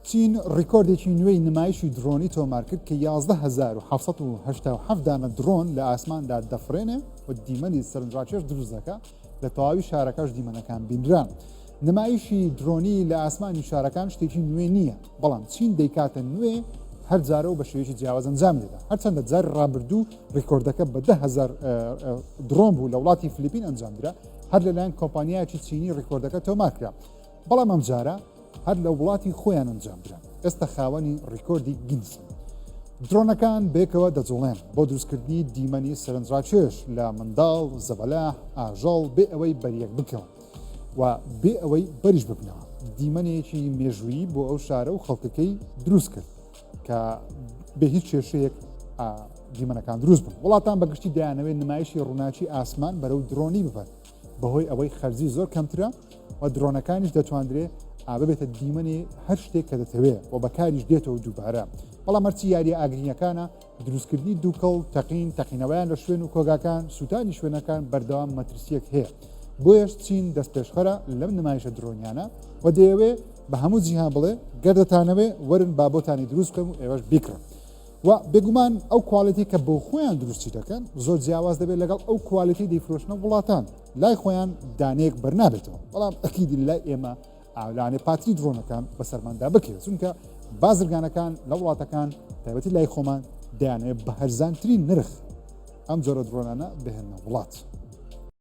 چین ڕیکۆردێکی نوێی نمایشی درۆنی تۆمار کرد کە 11787 دانە درۆن لە ئاسماندا دەفرێنێ و دیمەنی سەرنجڕاکێش دروست دەکات لە تەواوی شارەکەش دیمەنەکان بینران. نمایشی درۆنی لە ئاسمانی شارەکان شتێکی نوێ نییە، بەڵام چین دەیکاتە نوێ هەر جارە و بە شێوەیەکی جیاواز ئەنجام دێدا. هەرچەندە جار ڕابردوو ڕیکۆردەکە بە 10,000 درۆن بوو لە وڵاتی فلیپین ئەنجامدرا، هەر لەلایەن کۆمپانیایەکی چینی ڕیکۆردەکە تۆمار کرا، بەڵام ئەم جارە هەر لە وڵاتی خۆیان ئەنجامدرا. ئێستا خاوەنی ڕیکۆردی گینسن. درۆنەکان بێکەوە دەجوڵێن بۆ دروستکردنی دیمەنی سەرنجڕاکێش لە منداڵ، زەبەلاح، ئاژەڵ بێ ئەوەی بەریەک بکەون و بێ ئەوەی بەریش ببنەوە. دیمەنێکی مێژوویی بۆ ئەو شارە و خەڵکەکەی دروست کرد کە بە هیچ کێشەیەک دیمەنەکان دروست بن. وڵاتان بەگشتی دەیانەوێت نمایشی ڕووناچی ئاسمان بەرەو درۆنی ببن بەهۆی ئەوەی خەرجی زۆر کەمترە و درۆنەکانیش دەتوانرێت ببێتە دیمەنی هەر شتێک کە دەتەوێت و بەکاریش دێتەوە دووبارە. بەڵام هەرچی یاریە ئاگرینیەکانە دروستکردنی دووکەڵ تەقینەوەیان لە شوێن و کۆگاکان سوتانی شوێنەکان بەردەوام مەترسیەک هەیە. بۆیەش چین دەست پێشخەرە لەم نمایشە درۆنیانە و دەیەوێت بە هەموو جیهان بڵێ گەردەتانەوێ وەرن بابۆتانی دروست بکەم و ئێوەش بیکڕن. و بێگومان ئەو کواڵیتی کە بۆ خۆیان دروستی دەکەن زۆر جیاواز دەبێت لەگەڵ ئەو کواڵیتی دەیفرۆشنە وڵاتان. لای خۆیان دانەیەک بەرنابێتەوە، بەڵام ئەکیدی لای ئێمە ئاولانێ پاتری درۆنەکان بەسەرماندا بکرێت، چونکە بازرگانەکان لە وڵاتەکان تایبەتی لای خۆمان دەیانەوێت بە هەرزانترین نرخ ئەم جۆرە درۆنانە بهێنە وڵات.